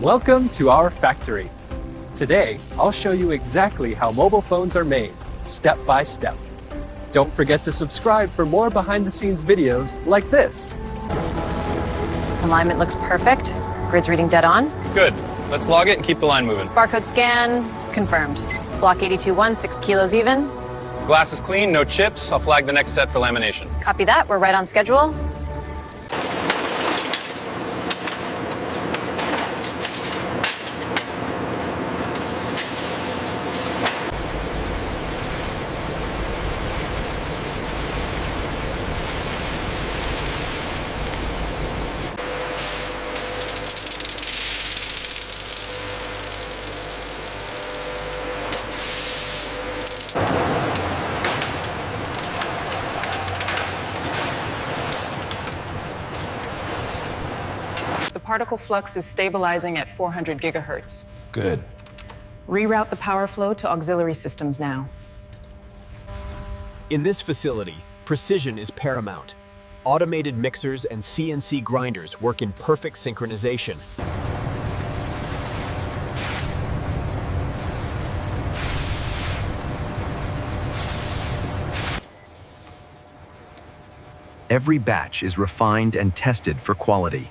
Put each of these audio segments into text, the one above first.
Welcome to our factory. Today, I'll show you exactly how mobile phones are made, step by step. Don't forget to subscribe for more behind-the-scenes videos like this. Alignment looks perfect. Grid's reading dead on. Good. Let's log it and keep the line moving. Barcode scan, confirmed. Block 82-1, 6 kilos even. Glass is clean, no chips. I'll flag the next set for lamination. Copy that, we're right on schedule. The particle flux is stabilizing at 400 gigahertz. Good. Reroute the power flow to auxiliary systems now. In this facility, precision is paramount. Automated mixers and CNC grinders work in perfect synchronization. Every batch is refined and tested for quality.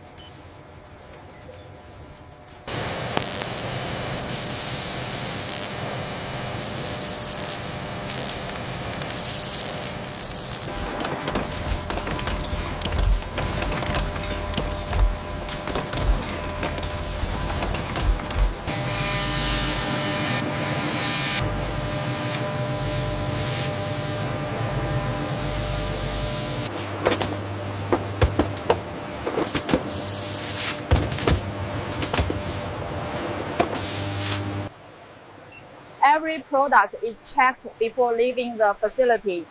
Every product is checked before leaving the facility.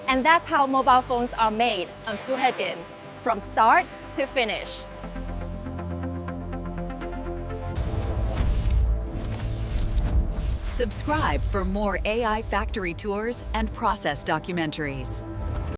And that's how mobile phones are made on Suhaibin, from start to finish. Subscribe for more AI factory tours and process documentaries.